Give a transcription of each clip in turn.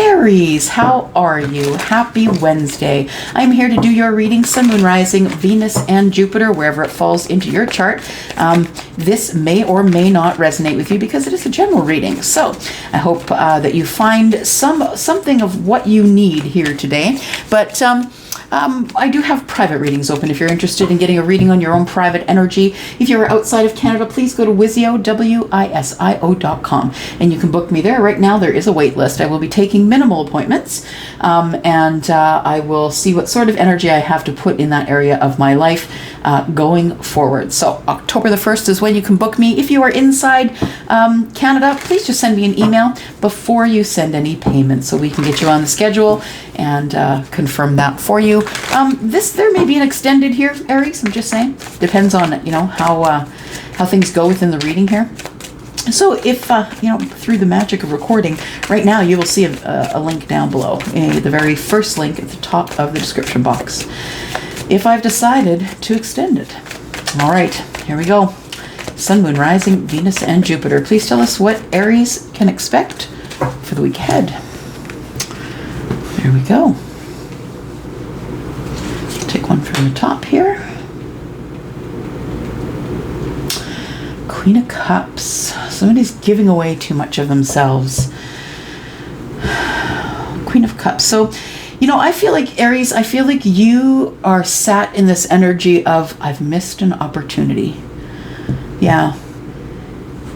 Aries, how are you? Happy Wednesday. I'm here to do your reading, Sun, Moon, Rising, Venus, and Jupiter, wherever it falls into your chart. This may or may not resonate with you because it is a general reading. So I hope that you find something of what you need here today. But I do have private readings open if you're interested in getting a reading on your own private energy. If you're outside of Canada, please go to WISIO, WISIO.com, and you can book me there. Right now, there is a wait list. I will be taking minimal appointments, and I will see what sort of energy I have to put in that area of my life going forward. So October the 1st is when you can book me. If you are inside Canada, please just send me an email before you send any payments so we can get you on the schedule and confirm that for you. There may be an extended here, Aries. I'm just saying. Depends on how things go within the reading here. So if through the magic of recording, right now you will see a link down below, the very first link at the top of the description box. If I've decided to extend it. All right, here we go. Sun, Moon, Rising, Venus, and Jupiter. Please tell us what Aries can expect for the week ahead. There we go. Take one from the top here. Queen of Cups. Somebody's giving away too much of themselves. Queen of Cups. So, I feel like, Aries, I feel like you are sat in this energy of, I've missed an opportunity. Yeah.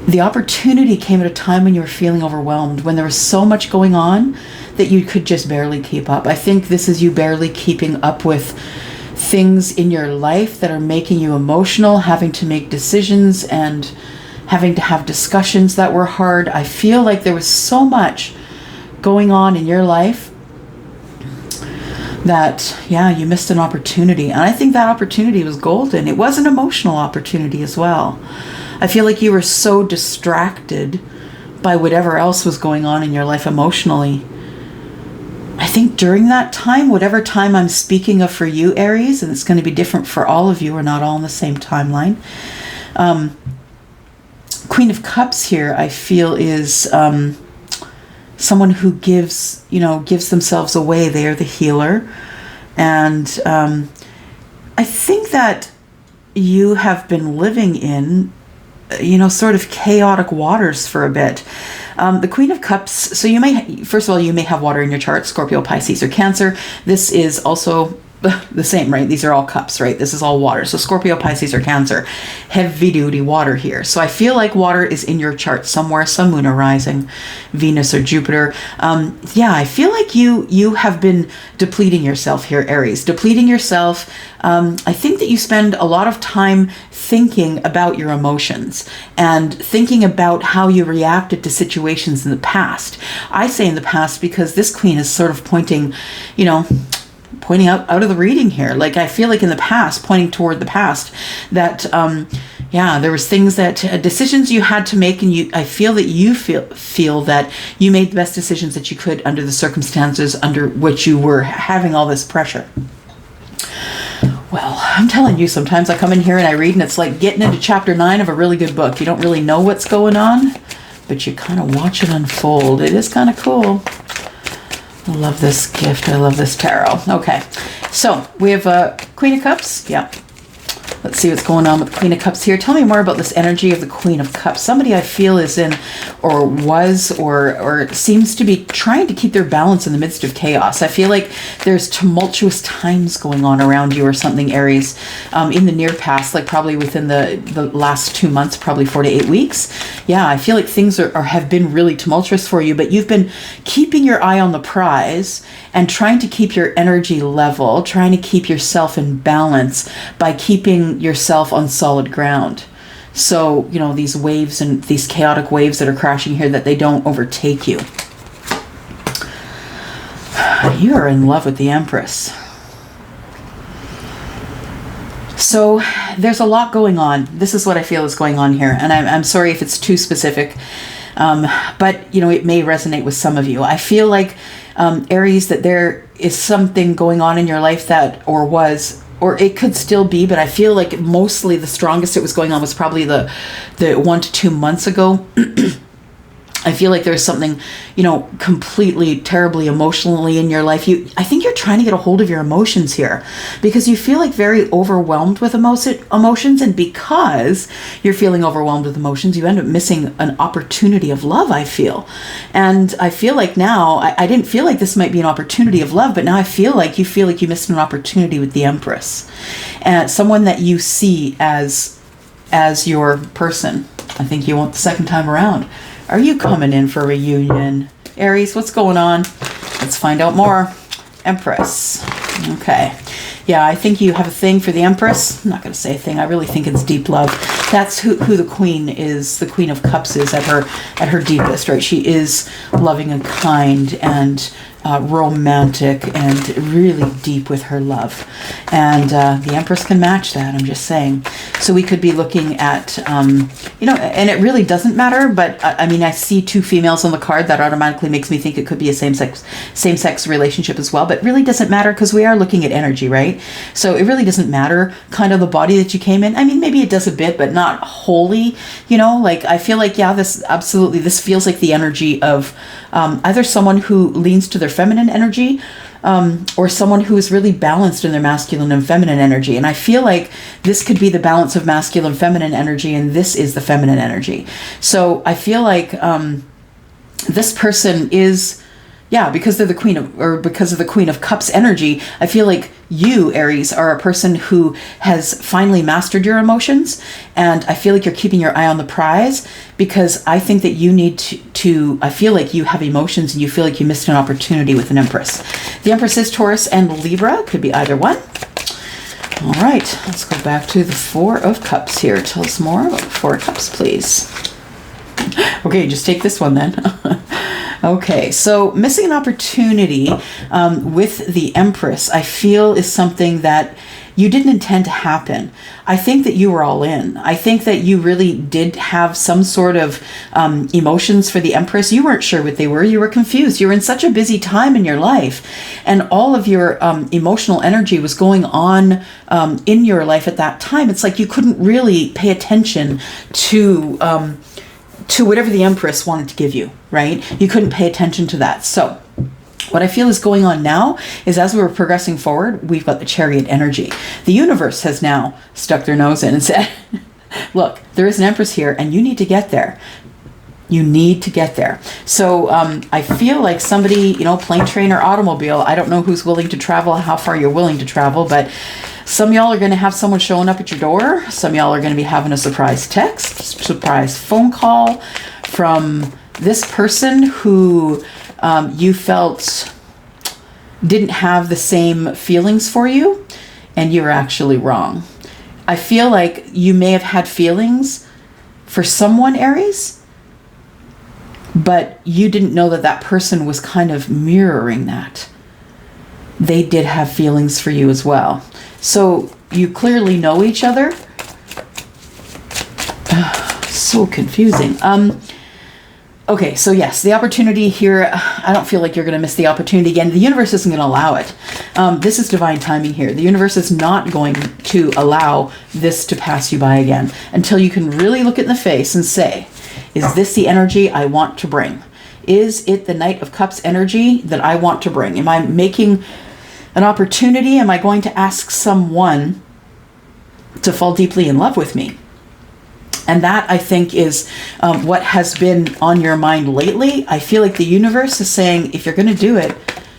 The opportunity came at a time when you were feeling overwhelmed, when there was so much going on that you could just barely keep up. I think this is you barely keeping up with things in your life that are making you emotional, having to make decisions and having to have discussions that were hard. I feel like there was so much going on in your life that, you missed an opportunity. And I think that opportunity was golden. It was an emotional opportunity as well. I feel like you were so distracted by whatever else was going on in your life emotionally. I think during that time, whatever time I'm speaking of for you, Aries, and it's going to be different for all of you, we're not all on the same timeline. Queen of Cups here, I feel, is someone who gives themselves away. They are the healer. And I think that you have been living in, sort of chaotic waters for a bit. The Queen of Cups, so you may, first of all, you may have water in your chart, Scorpio, Pisces, or Cancer. This is also the same, right? These are all cups, right? This is all water. So Scorpio, Pisces, or Cancer, heavy duty water here. So I feel like water is in your chart somewhere, Sun, Moon, or Rising, Venus, or Jupiter. I feel like you have been depleting yourself here, Aries. Depleting yourself. I think that you spend a lot of time thinking about your emotions and thinking about how you reacted to situations in the past. I say in the past because this queen is sort of pointing out of the reading here. Like, I feel like in the past, pointing toward the past, that there was things that decisions you had to make, and I feel that you feel that you made the best decisions that you could under the circumstances under which you were having all this pressure. Well, I'm telling you, sometimes I come in here and I read, and it's like getting into chapter 9 of a really good book. You don't really know what's going on, but you kind of watch it unfold. It is kind of cool. I love this gift. I love this tarot. Okay, so we have a Queen of Cups. Yeah. Let's see what's going on with the Queen of Cups here. Tell me more about this energy of the Queen of Cups. Somebody I feel is in, or was, or seems to be trying to keep their balance in the midst of chaos. I feel like there's tumultuous times going on around you or something, Aries, in the near past, like probably within the last 2 months, probably 4 to 8 weeks. Yeah, I feel like things have been really tumultuous for you, but you've been keeping your eye on the prize and trying to keep your energy level, trying to keep yourself in balance by keeping yourself on solid ground. So, these waves and these chaotic waves that are crashing here, that they don't overtake you. You are in love with the Empress. So there's a lot going on. This is what I feel is going on here. And I'm sorry if it's too specific, but it may resonate with some of you. I feel like, Aries, that there is something going on in your life that, or it could still be, but I feel like mostly the strongest it was going on was probably the 1 to 2 months ago. I feel like there's something, completely terribly emotionally in your life. I think you're trying to get a hold of your emotions here because you feel like very overwhelmed with emotions. And because you're feeling overwhelmed with emotions, you end up missing an opportunity of love, I feel. And I feel like now, I didn't feel like this might be an opportunity of love, but now I feel like you missed an opportunity with the Empress. And someone that you see as your person. I think you want the second time around. Are you coming in for a reunion? Aries, what's going on? Let's find out more. Empress. Okay. Yeah, I think you have a thing for the Empress. I'm not going to say a thing. I really think it's deep love. That's who the Queen is. The Queen of Cups is at her deepest, right? She is loving and kind and romantic and really deep with her love. And the Empress can match that, I'm just saying. So we could be looking at, and it really doesn't matter, but I see two females on the card. That automatically makes me think it could be a same-sex relationship as well, but really doesn't matter because we are looking at energy, right? So it really doesn't matter kind of the body that you came in. Maybe it does a bit, but not wholly, I feel like, yeah, this feels like the energy of either someone who leans to their feminine energy or someone who is really balanced in their masculine and feminine energy. And I feel like this could be the balance of masculine feminine energy, and this is the feminine energy. So I feel like this person is, because they're because of the Queen of Cups energy, I feel like you, Aries, are a person who has finally mastered your emotions. And I feel like you're keeping your eye on the prize because I think that you need I feel like you have emotions and you feel like you missed an opportunity with an Empress. The Empress is Taurus and Libra. Could be either one. All right, let's go back to the Four of Cups here. Tell us more about the Four of Cups, please. Okay, just take this one then. Okay, so missing an opportunity with the Empress, I feel, is something that you didn't intend to happen. I think that you were all in. I think that you really did have some sort of emotions for the Empress. You weren't sure what they were. You were confused. You were in such a busy time in your life, and all of your emotional energy was going on in your life at that time. It's like you couldn't really pay attention to whatever the Empress wanted to give you, right? You couldn't pay attention to that. So what I feel is going on now is as we're progressing forward, we've got the Chariot energy. The universe has now stuck their nose in and said, look, there is an Empress here and you need to get there. You need to get there. So I feel like somebody, plane, train, or automobile, I don't know who's willing to travel, how far you're willing to travel, but some of y'all are going to have someone showing up at your door. Some of y'all are going to be having a surprise text, surprise phone call from this person who you felt didn't have the same feelings for you, and you're actually wrong. I feel like you may have had feelings for someone, Aries, but you didn't know that that person was kind of mirroring that. They did have feelings for you as well. So you clearly know each other. So confusing. Okay, so yes, the opportunity here, I don't feel like you're going to miss the opportunity again. The universe isn't going to allow it. This is divine timing here. The universe is not going to allow this to pass you by again until you can really look it in the face and say, is this the energy I want to bring? Is it the Knight of Cups energy that I want to bring? Am I making an opportunity? Am I going to ask someone to fall deeply in love with me? And that, I think, is what has been on your mind lately. I feel like the universe is saying, if you're going to do it,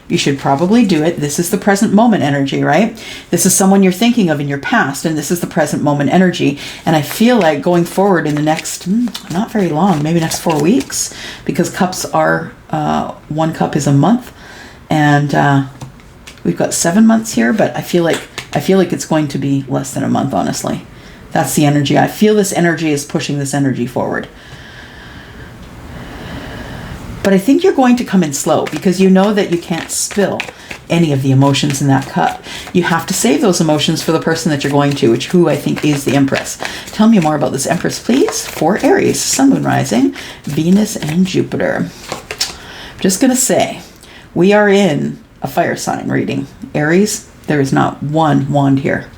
you should probably do it. This is the present moment energy, right? This is someone you're thinking of in your past, and this is the present moment energy. And I feel like going forward in the next, not very long, maybe next 4 weeks, because cups are, one cup is a month, and we've got 7 months here, but I feel like it's going to be less than a month, honestly. That's the energy. I feel this energy is pushing this energy forward. But I think you're going to come in slow because you know that you can't spill any of the emotions in that cup. You have to save those emotions for the person that you're going to, who I think is the Empress. Tell me more about this Empress, please. For Aries, Sun, Moon, Rising, Venus, and Jupiter. I'm just going to say, we are in a fire sign reading. Aries, there is not one wand here.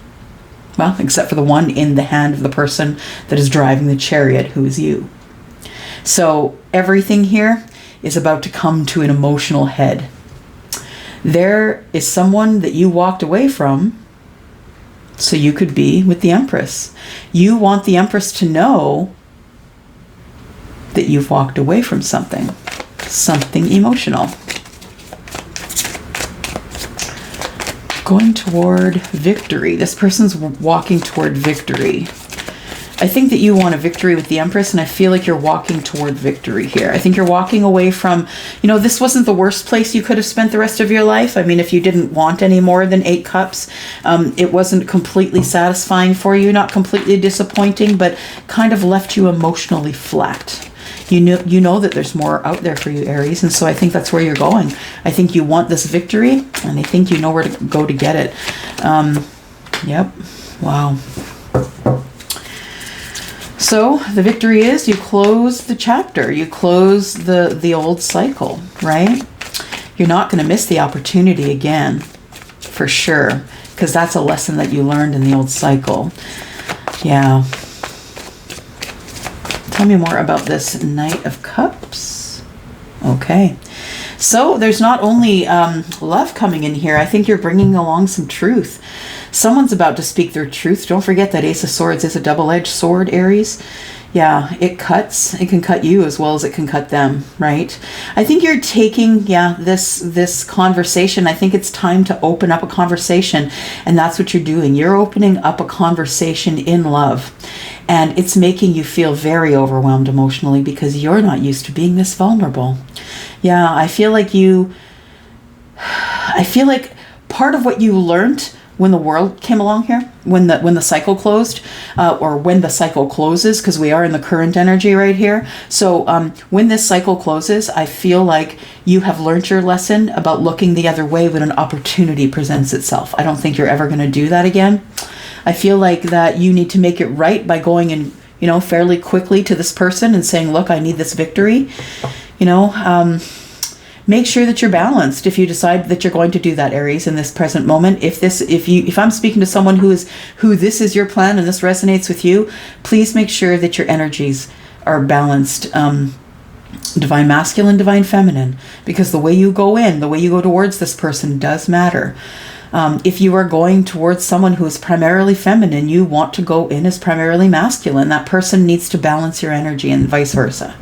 Well, except for the one in the hand of the person that is driving the chariot, who is you. So everything here is about to come to an emotional head. There is someone that you walked away from so you could be with the Empress. You want the Empress to know that you've walked away from something emotional. Going toward victory. This person's walking toward victory. I think that you want a victory with the Empress, and I feel like you're walking toward victory here. I think you're walking away from, this wasn't the worst place you could have spent the rest of your life. I mean, if you didn't want any more than 8 cups, it wasn't completely satisfying for you, not completely disappointing, but kind of left you emotionally flat. You know that there's more out there for you, Aries, and so I think that's where you're going. I think you want this victory, and I think you know where to go to get it. Yep. Wow. So the victory is you close the chapter. You close the old cycle, right? You're not going to miss the opportunity again, for sure, because that's a lesson that you learned in the old cycle. Yeah. Tell me more about this Knight of Cups. Okay. So there's not only love coming in here. I think you're bringing along some truth. Someone's about to speak their truth. Don't forget that Ace of Swords is a double-edged sword, Aries. Yeah, it cuts. It can cut you as well as it can cut them, right? I think you're taking, this conversation. I think it's time to open up a conversation, and that's what you're doing. You're opening up a conversation in love, and it's making you feel very overwhelmed emotionally because you're not used to being this vulnerable. Yeah, I feel like part of what you learned when the world came along here, when the cycle closed, or when the cycle closes, because we are in the current energy right here. So when this cycle closes, I feel like you have learned your lesson about looking the other way when an opportunity presents itself. I don't think you're ever going to do that again. I feel like that you need to make it right by going in, fairly quickly to this person and saying, look, I need this victory. Make sure that you're balanced if you decide that you're going to do that, Aries, in this present moment. If I'm speaking to someone who this is your plan and this resonates with you, please make sure that your energies are balanced. Divine masculine, divine feminine, because the way you go towards this person does matter. If you are going towards someone who is primarily feminine, you want to go in as primarily masculine. That person needs to balance your energy and vice versa.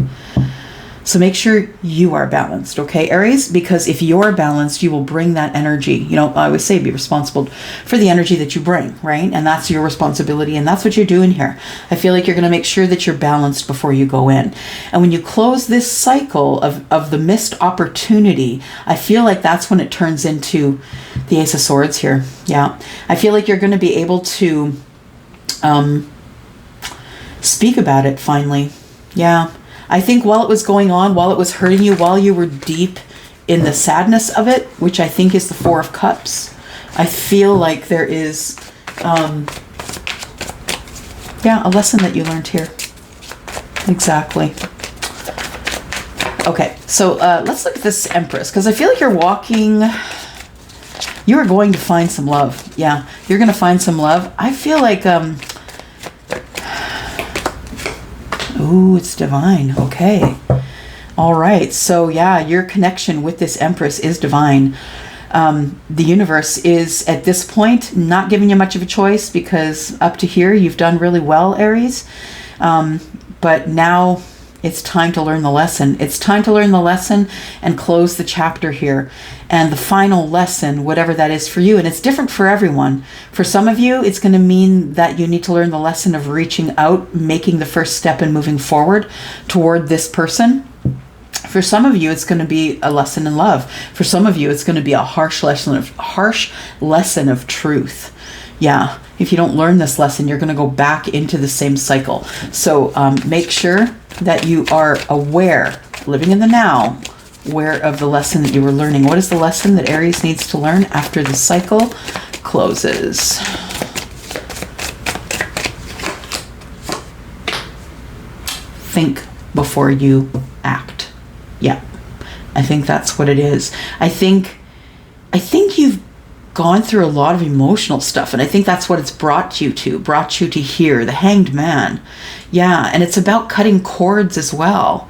So make sure you are balanced, okay, Aries? Because if you're balanced, you will bring that energy. I always say be responsible for the energy that you bring, right? And that's your responsibility, and that's what you're doing here. I feel like you're going to make sure that you're balanced before you go in. And when you close this cycle of the missed opportunity, I feel like that's when it turns into the Ace of Swords here. Yeah. I feel like you're going to be able to speak about it finally. Yeah. I think while it was going on, while it was hurting you, while you were deep in the sadness of it, which I think is the Four of Cups, I feel like there is, a lesson that you learned here. Exactly. Okay, so let's look at this Empress, because I feel like you are going to find some love. Yeah, you're going to find some love. I feel like, ooh, it's divine. Okay. All right. So yeah, your connection with this Empress is divine. The universe is at this point not giving you much of a choice, because up to here you've done really well, Aries. But now it's time to learn the lesson. It's time to learn the lesson and close the chapter here. And the final lesson, whatever that is for you, and it's different for everyone. For some of you, it's going to mean that you need to learn the lesson of reaching out, making the first step and moving forward toward this person. For some of you, it's going to be a lesson in love. For some of you, it's going to be a harsh lesson of truth. Yeah, if you don't learn this lesson, you're going to go back into the same cycle. So make sure that you are aware, living in the now, aware of the lesson that you were learning. What is the lesson that Aries needs to learn after the cycle closes? Think before you act. Yeah, I think that's what it is. I think you've gone through a lot of emotional stuff, and I think that's what it's brought you to here, the Hanged Man. Yeah, and it's about cutting cords as well.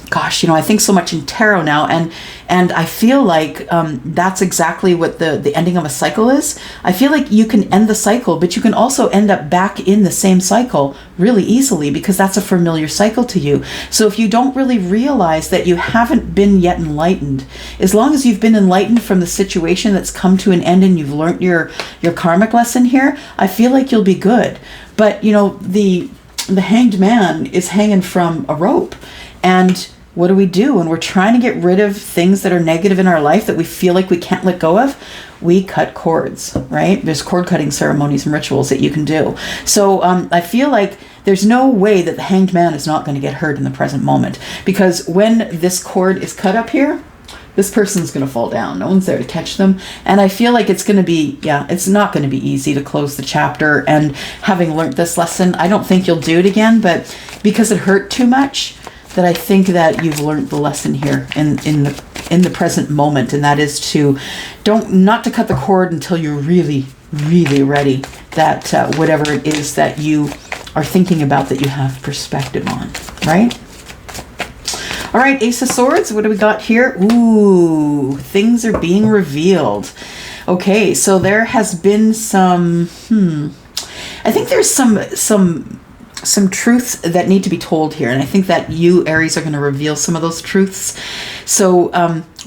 Gosh, I think so much in tarot now, and I feel like that's exactly what the ending of a cycle is. I feel like you can end the cycle, but you can also end up back in the same cycle really easily, because that's a familiar cycle to you. So if you don't really realize that you haven't been yet enlightened, as long as you've been enlightened from the situation that's come to an end and you've learned your karmic lesson here, I feel like you'll be good. But the Hanged Man is hanging from a rope, and what do we do when we're trying to get rid of things that are negative in our life that we feel like we can't let go of? We cut cords, right? There's cord cutting ceremonies and rituals that you can do. So I feel like there's no way that the Hanged Man is not going to get hurt in the present moment, because when this cord is cut up here, this person's going to fall down. No one's there to catch them. And I feel like it's going to be, it's not going to be easy to close the chapter. And having learned this lesson, I don't think you'll do it again, but because it hurt too much, that I think that you've learned the lesson here in the present moment, and that is not to cut the cord until you're really, really ready, that whatever it is that you are thinking about, that you have perspective on, right? All right, Ace of Swords, what do we got here? Ooh, things are being revealed. Okay, so there has been some, I think there's some truths that need to be told here, and I think that you, Aries, are going to reveal some of those truths. So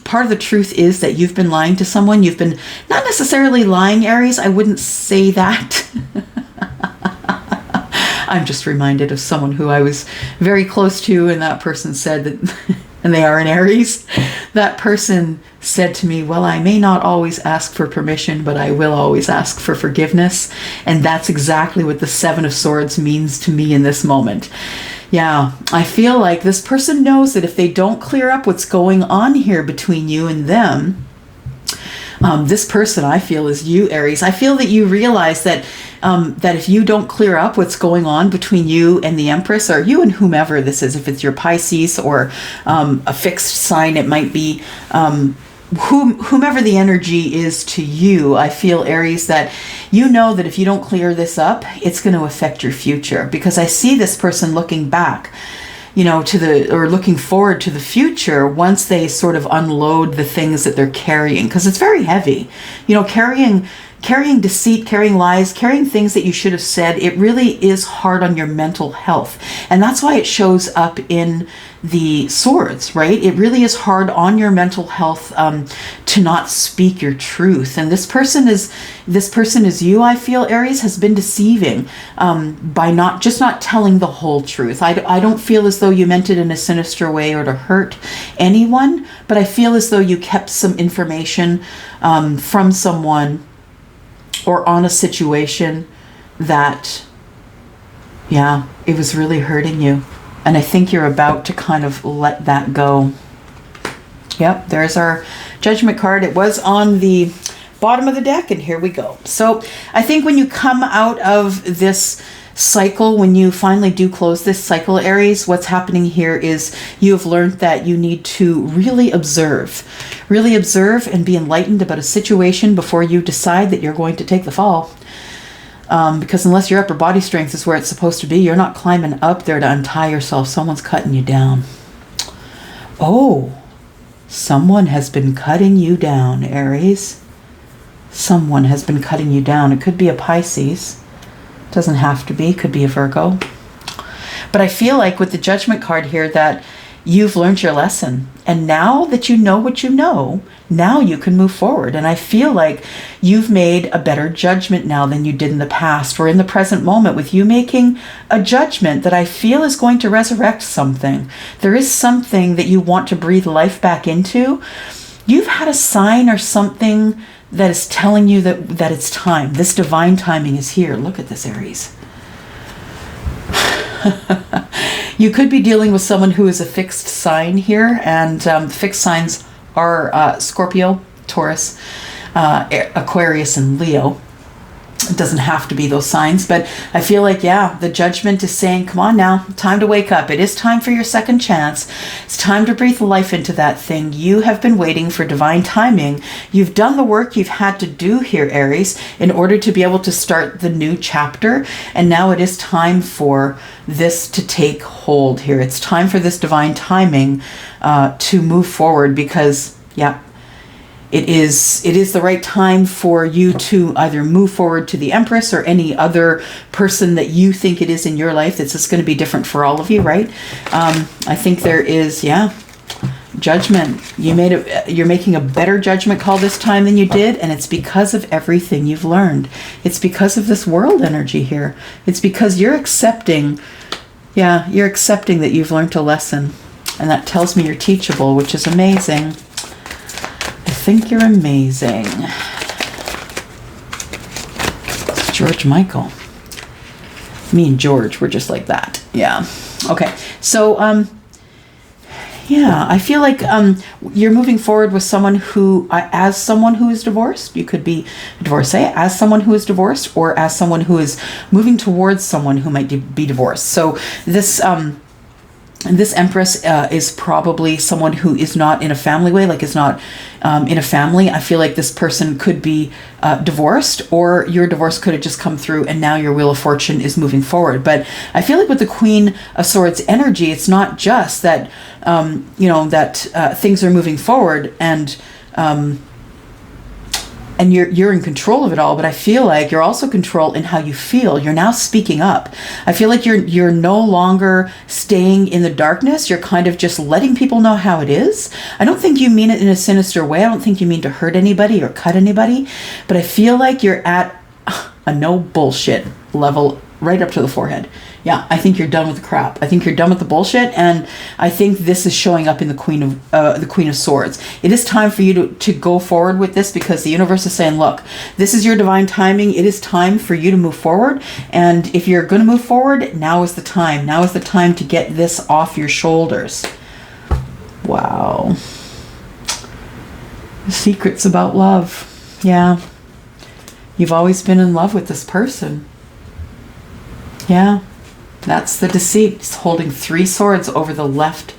part of the truth is that you've been lying to someone. You've been not necessarily lying, Aries. I wouldn't say that. I'm just reminded of someone who I was very close to, and that person said that, and they are an Aries, that person said to me, well, I may not always ask for permission, but I will always ask for forgiveness. And that's exactly what the Seven of Swords means to me in this moment. Yeah, I feel like this person knows that if they don't clear up what's going on here between you and them, this person, I feel, is you, Aries. I feel that you realize that that if you don't clear up what's going on between you and the Empress, or you and whomever this is, if it's your Pisces or a fixed sign, it might be whomever the energy is to you, I feel, Aries, that you know that if you don't clear this up, it's going to affect your future. Because I see this person looking back, or looking forward to the future once they sort of unload the things that they're carrying, because it's very heavy. Carrying deceit, carrying lies, carrying things that you should have said, it really is hard on your mental health. And that's why it shows up in the swords, right? It really is hard on your mental health to not speak your truth. And this person is you, I feel, Aries, has been deceiving by not telling the whole truth. I don't feel as though you meant it in a sinister way or to hurt anyone, but I feel as though you kept some information from someone or on a situation that, it was really hurting you. And I think you're about to kind of let that go. Yep, there's our Judgment card. It was on the bottom of the deck, and here we go. So I think when you come out of this cycle, when you finally do close this cycle, Aries, what's happening here is you have learned that you need to really observe and be enlightened about a situation before you decide that you're going to take the fall. Because unless your upper body strength is where it's supposed to be, you're not climbing up there to untie yourself. Someone's cutting you down. Oh, someone has been cutting you down, Aries. Someone has been cutting you down. It could be a Pisces. Doesn't have to be. Could be a Virgo. But I feel like with the Judgment card here that you've learned your lesson. And now that you know what you know, now you can move forward. And I feel like you've made a better judgment now than you did in the past, or in the present moment, with you making a judgment that I feel is going to resurrect something. There is something that you want to breathe life back into. You've had a sign or something that is telling you that it's time. This divine timing is here. Look at this, Aries. You could be dealing with someone who is a fixed sign here, and fixed signs are Scorpio, Taurus, Aquarius, and Leo. It doesn't have to be those signs, but I feel like, yeah, the judgment is saying, come on now, time to wake up. It is time for your second chance. It's time to breathe life into that thing. You have been waiting for divine timing. You've done the work you've had to do here, Aries, in order to be able to start the new chapter. And now it is time for this to take hold here. It's time for this divine timing to move forward because, yeah, it is the right time for you to either move forward to the Empress or any other person that you think it is in your life. It's just going to be different for all of you, right? I think there is, yeah, judgment. You're making a better judgment call this time than you did, and it's because of everything you've learned. It's because of this world energy here. It's because you're accepting, you're accepting that you've learned a lesson, and that tells me you're teachable, which is amazing. I think you're amazing. It's George Michael. Me and George, we're just like that. Yeah. Okay. So, yeah, I feel like you're moving forward with someone who, as someone who is divorced, you could be a divorcee, as someone who is divorced, or as someone who is moving towards someone who might be divorced. So this Empress is probably someone who is not in a family way, like is not in a family. I feel like this person could be divorced, or your divorce could have just come through and now your Wheel of Fortune is moving forward. But I feel like with the Queen of Swords energy, it's not just that, things are moving forward and you're in control of it all, but I feel like you're also control in how you feel. You're now speaking up. I feel like you're no longer staying in the darkness. You're kind of just letting people know how it is. I don't think you mean it in a sinister way. I don't think you mean to hurt anybody or cut anybody, but I feel like you're at a no bullshit level right up to the forehead. Yeah, I think you're done with the crap. I think you're done with the bullshit, and I think this is showing up in the Queen of Swords. It is time for you to go forward with this, because the universe is saying, look, this is your divine timing. It is time for you to move forward, and if you're going to move forward, now is the time. Now is the time to get this off your shoulders. Wow. The secrets about love. Yeah. You've always been in love with this person. Yeah. That's the deceit. It's holding 3 swords over the left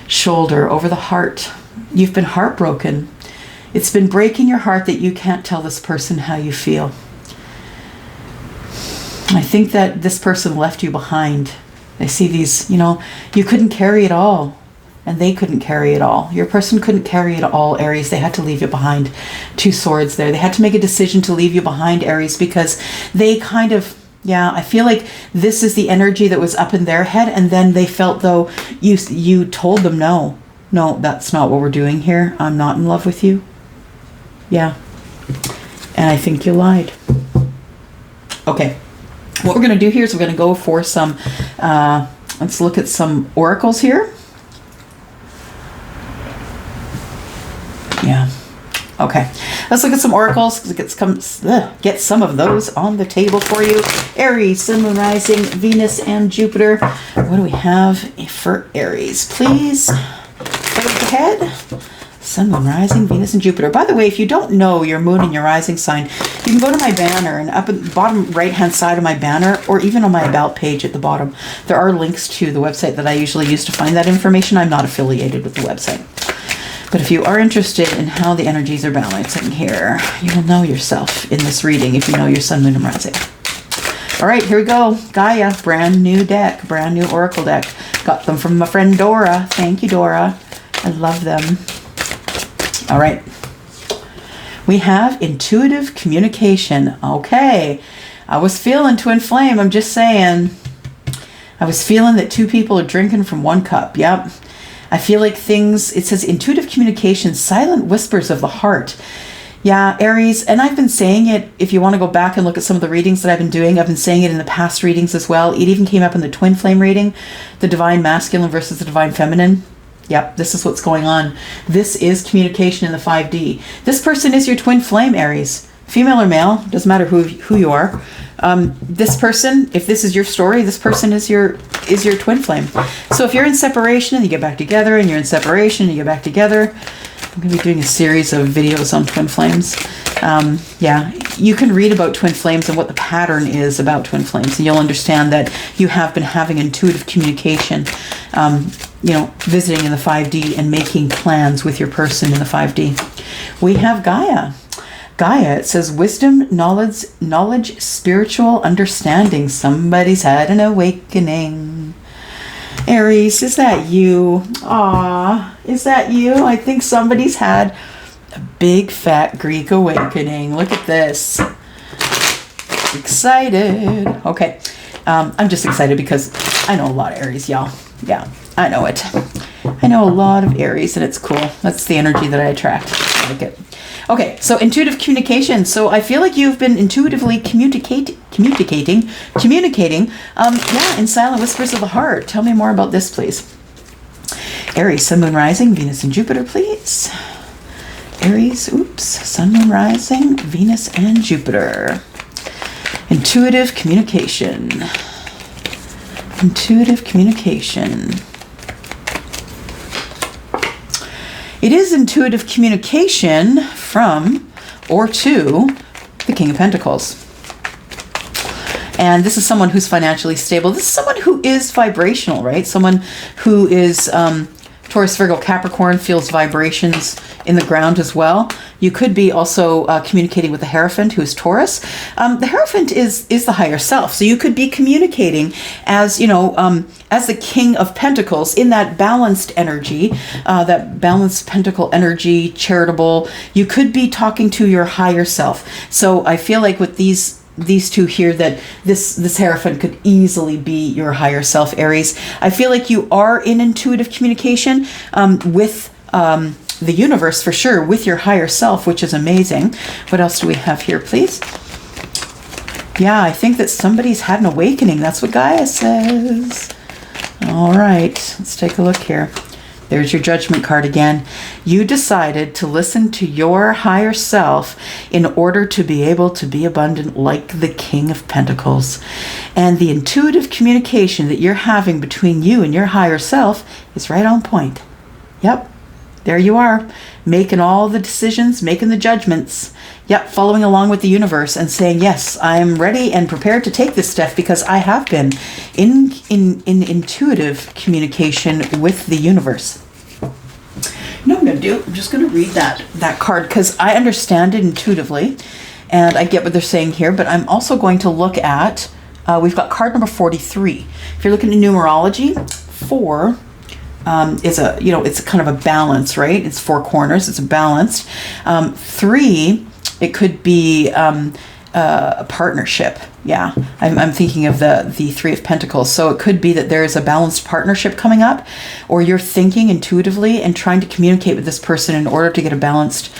shoulder, over the heart. You've been heartbroken. It's been breaking your heart that you can't tell this person how you feel. I think that this person left you behind. I see these, you couldn't carry it all, and they couldn't carry it all. Your person couldn't carry it all, Aries. They had to leave you behind. 2 swords there. They had to make a decision to leave you behind, Aries, because they kind of, I feel like this is the energy that was up in their head, and then they felt though you told them, no, that's not what we're doing here. I'm not in love with you. Yeah. And I think you lied. Okay. What we're going to do here is we're going to go for some, let's look at some oracles here. Yeah. Okay, let's look at some oracles. Get some of those on the table for you. Aries, Sun, Moon, Rising, Venus, and Jupiter. What do we have for Aries? Please go ahead. Sun, Moon, Rising, Venus, and Jupiter. By the way, if you don't know your moon and your rising sign, you can go to my banner, and up at the bottom right-hand side of my banner, or even on my About page at the bottom, there are links to the website that I usually use to find that information. I'm not affiliated with the website. But if you are interested in how the energies are balancing here, you will know yourself in this reading if you know your Sun, Moon, and Rising. All right, here we go. Gaia, brand new deck, brand new oracle deck. Got them from my friend Dora. Thank you, Dora. I love them. All right. We have intuitive communication. Okay. I was feeling twin flame. I'm just saying. I was feeling that 2 people are drinking from 1 cup. Yep. I feel like it says intuitive communication, silent whispers of the heart. Yeah, Aries, and I've been saying it, if you want to go back and look at some of the readings that I've been doing, I've been saying it in the past readings as well. It even came up in the twin flame reading, the divine masculine versus the divine feminine. Yep, this is what's going on. This is communication in the 5D. This person is your twin flame, Aries. Female or male, doesn't matter who you are. This person, if this is your story, this person is your twin flame. So if you're in separation and you get back together, and you're in separation and you get back together, I'm going to be doing a series of videos on twin flames. Yeah, you can read about twin flames and what the pattern is about twin flames, and you'll understand that you have been having intuitive communication, you know, visiting in the 5D and making plans with your person in the 5D. We have Gaia. Gaia, it says wisdom, knowledge, spiritual understanding. Somebody's had an awakening. Aries, is that you? Aw, is that you? I think somebody's had a big fat Greek awakening. Look at this. Excited. Okay. I'm just excited because I know a lot of Aries, y'all. Yeah, I know it. I know a lot of Aries, and it's cool. That's the energy that I attract. I like it. Okay, so intuitive communication. So I feel like you've been intuitively communicating, yeah, in silent whispers of the heart. Tell me more about this, please. Aries, sun, moon, rising, Venus and Jupiter, please. Aries, oops, sun, moon, rising, Venus and Jupiter. Intuitive communication. Intuitive communication. It is intuitive communication from or to the King of Pentacles. And this is someone who's financially stable. This is someone who is vibrational, right? Someone who is Taurus, Virgo, Capricorn, feels vibrations in the ground as well. You could be also communicating with the Hierophant, who is Taurus. The Hierophant is the higher self. So you could be communicating as, you know, as the King of Pentacles in that balanced energy, that balanced pentacle energy, charitable. You could be talking to your higher self. So I feel like with these two here, that this Hierophant could easily be your higher self, Aries. I feel like you are in intuitive communication with the universe, for sure, with your higher self, which is amazing. What else do we have here, please? Yeah, I think that somebody's had an awakening. That's what Gaia says. All right, let's take a look here. There's your Judgment card again. You decided to listen to your higher self in order to be able to be abundant like the King of Pentacles. And the intuitive communication that you're having between you and your higher self is right on point. Yep, there you are, making all the decisions, making the judgments. Yep, following along with the universe and saying, yes, I'm ready and prepared to take this step because I have been in intuitive communication with the universe. You know what I'm going to do? I'm just going to read that card because I understand it intuitively and I get what they're saying here, but I'm also going to look at, we've got card number 43. If you're looking at numerology, 4 is a, you know, it's kind of a balance, right? It's 4 corners. It's a balanced. 3, it could be a partnership. Yeah, I'm thinking of the 3 of Pentacles. So it could be that there is a balanced partnership coming up, or you're thinking intuitively and trying to communicate with this person in order to get a balanced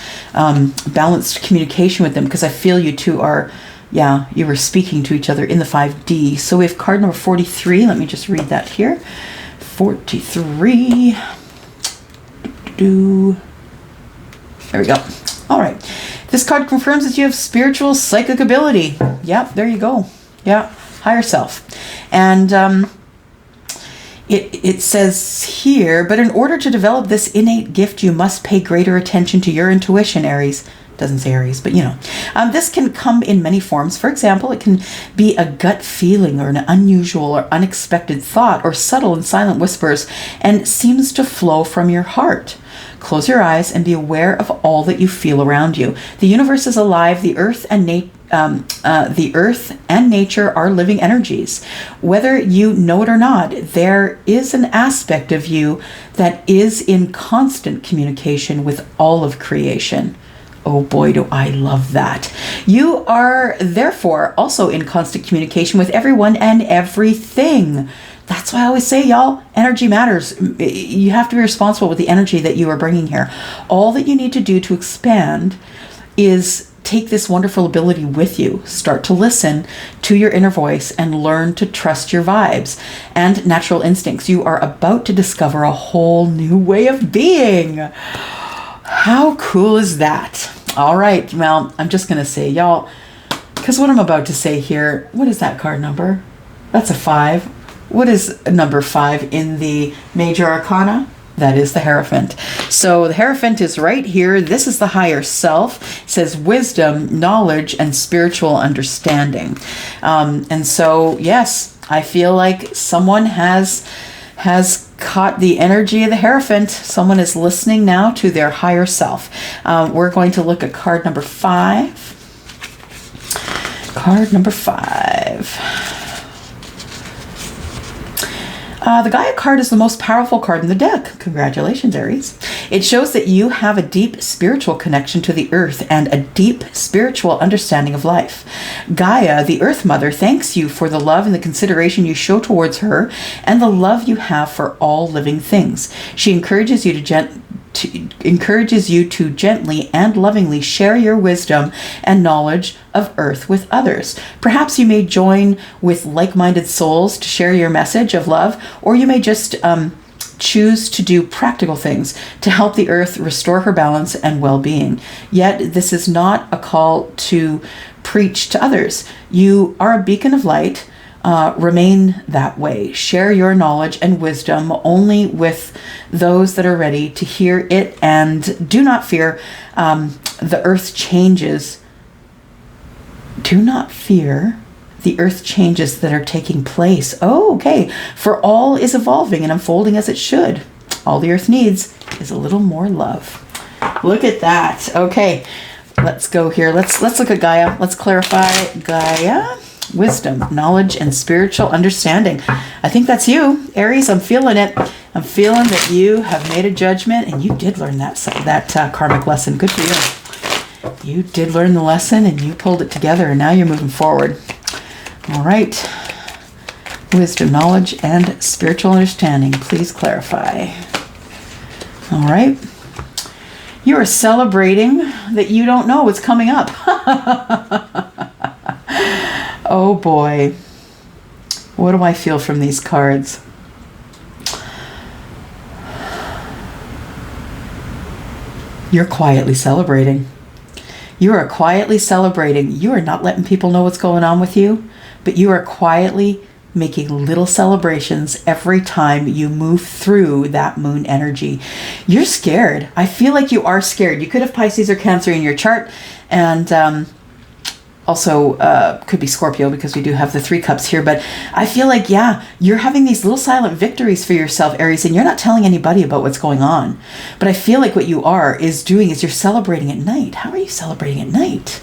communication with them. Because I feel you two are, yeah, you were speaking to each other in the 5D. So we have card number 43. Let me just read that here. 43. There we go. All right. This card confirms that you have spiritual psychic ability. Yep, there you go. Yeah, higher self. And it says here, but in order to develop this innate gift, you must pay greater attention to your intuition, Aries. Doesn't say Aries, but you know. This can come in many forms. For example, it can be a gut feeling or an unusual or unexpected thought or subtle and silent whispers, and seems to flow from your heart. Close your eyes and be aware of all that you feel around you. The universe is alive. The earth and nature are living energies. Whether you know it or not, there is an aspect of you that is in constant communication with all of creation. Oh boy, do I love that. You are therefore also in constant communication with everyone and everything. That's why I always say, y'all, energy matters. You have to be responsible with the energy that you are bringing here. All that you need to do to expand is take this wonderful ability with you. Start to listen to your inner voice and learn to trust your vibes and natural instincts. You are about to discover a whole new way of being. How cool is that? All right, well, I'm just going to say, y'all, because what I'm about to say here, what is that card number? That's a 5. What is number 5 in the major arcana? That is the Hierophant. So the Hierophant is right here. This is the higher self. It says wisdom, knowledge, and spiritual understanding. And so, yes, I feel like someone has caught the energy of the Hierophant. Someone is listening now to their higher self. We're going to look at card number 5. Card number 5. The Gaia card is the most powerful card in the deck. Congratulations, Aries. It shows that you have a deep spiritual connection to the earth and a deep spiritual understanding of life. Gaia, the Earth Mother, thanks you for the love and the consideration you show towards her and the love you have for all living things. She encourages you to gently and lovingly share your wisdom and knowledge of Earth with others. Perhaps you may join with like-minded souls to share your message of love, or you may just choose to do practical things to help the Earth restore her balance and well-being. Yet this is not a call to preach to others. You are a beacon of light. Remain that way. Share your knowledge and wisdom only with those that are ready to hear it, and do not fear the earth changes. Do not fear the earth changes that are taking place. Oh, okay. For all is evolving and unfolding as it should. All the earth needs is a little more love. Look at that. Okay, let's go here. Let's look at Gaia. Let's clarify Gaia. Wisdom, knowledge, and spiritual understanding. I think that's you, Aries. I'm feeling it. I'm feeling that you have made a judgment, and you did learn that karmic lesson. Good for you. You did learn the lesson, and you pulled it together, and now you're moving forward. All right. Wisdom, knowledge, and spiritual understanding. Please clarify. All right. You are celebrating that you don't know what's coming up. Oh boy, what do I feel from these cards? You're quietly celebrating. You are quietly celebrating. You are not letting people know what's going on with you, but you are quietly making little celebrations every time you move through that moon energy. You're scared. I feel like you are scared. You could have Pisces or Cancer in your chart, and also could be Scorpio, because we do have the 3 cups here. But I feel like, yeah, you're having these little silent victories for yourself, Aries, and you're not telling anybody about what's going on. But I feel like what you are doing is you're celebrating at night. How are you celebrating at night?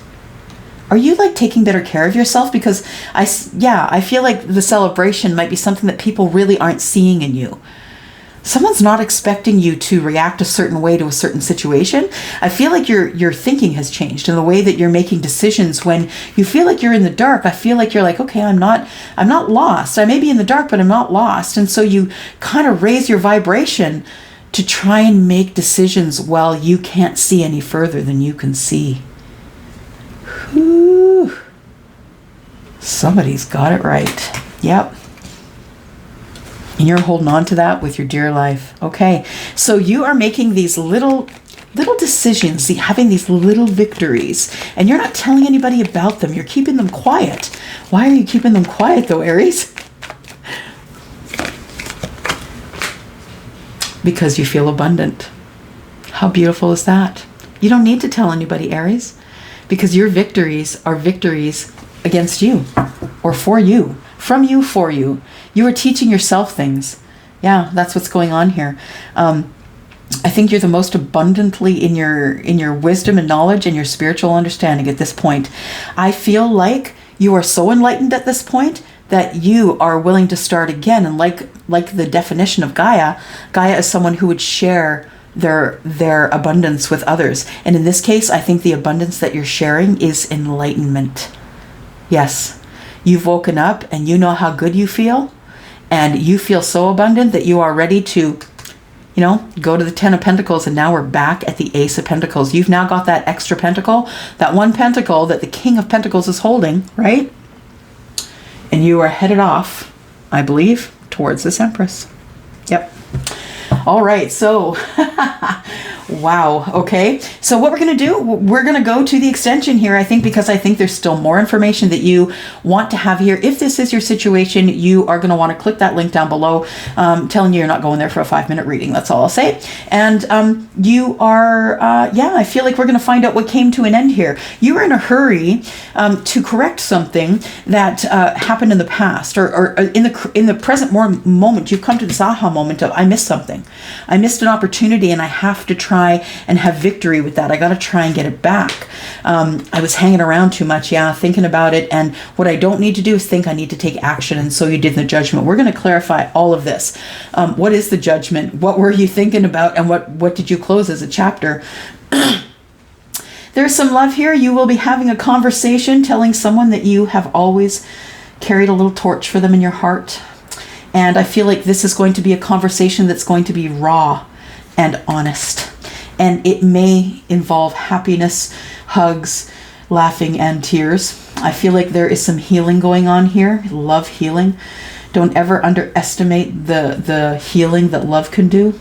Are you like taking better care of yourself? Because I feel like the celebration might be something that people really aren't seeing in you. Someone's not expecting you to react a certain way to a certain situation. I feel like your thinking has changed, and the way that you're making decisions when you feel like you're in the dark. I feel like you're like, okay, I'm not lost. I may be in the dark, but I'm not lost. And so you kind of raise your vibration to try and make decisions while you can't see any further than you can see. Whew. Somebody's got it right. Yep. And you're holding on to that with your dear life. Okay, so you are making these little decisions, having these little victories, and you're not telling anybody about them. You're keeping them quiet. Why are you keeping them quiet though, Aries? Because you feel abundant. How beautiful is that? You don't need to tell anybody, Aries, because your victories are victories against you, or for you, from you, for you. You are teaching yourself things. Yeah, that's what's going on here. I think you're the most abundantly in your wisdom and knowledge and your spiritual understanding at this point. I feel like you are so enlightened at this point that you are willing to start again. And like the definition of Gaia is someone who would share their abundance with others. And in this case, I think the abundance that you're sharing is enlightenment. Yes, you've woken up and you know how good you feel. And you feel so abundant that you are ready to, go to the 10 of Pentacles, and now we're back at the Ace of Pentacles. You've now got that extra pentacle, that one pentacle that the King of Pentacles is holding, right? And you are headed off, I believe, towards this Empress. Yep. All right, so Wow. Okay. So what we're going to do, we're going to go to the extension here, I think, because I think there's still more information that you want to have here. If this is your situation, you are going to want to click that link down below, telling you you're not going there for a 5-minute reading. That's all I'll say. And you are, yeah, I feel like we're going to find out what came to an end here. You were in a hurry to correct something that happened in the past, or in the present moment. You've come to this aha moment of, I missed something. I missed an opportunity, and I have to try and have victory with that. I got to try and get it back. I was hanging around too much, thinking about it, and what I don't need to do is think. I need to take action, and so you did the judgment. We're going to clarify all of this. What is the judgment? What were you thinking about, and what did you close as a chapter? There's some love here. You will be having a conversation, telling someone that you have always carried a little torch for them in your heart. And I feel like this is going to be a conversation that's going to be raw and honest. And it may involve happiness, hugs, laughing, and tears. I feel like there is some healing going on here. Love healing. Don't ever underestimate the healing that love can do.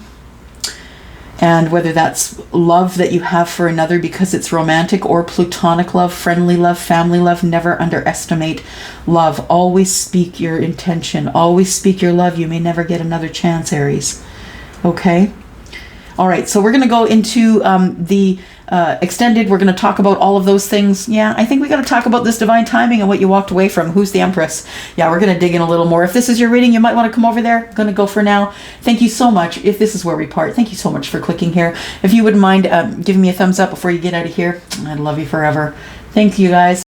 And whether that's love that you have for another because it's romantic, or platonic love, friendly love, family love, never underestimate love. Always speak your intention. Always speak your love. You may never get another chance, Aries. Okay? All right, so we're going to go into the extended. We're going to talk about all of those things. Yeah, I think we got to talk about this divine timing and what you walked away from. Who's the Empress? Yeah, we're going to dig in a little more. If this is your reading, you might want to come over there. I'm going to go for now. Thank you so much. If this is where we part, thank you so much for clicking here. If you wouldn't mind giving me a thumbs up before you get out of here, I'd love you forever. Thank you, guys.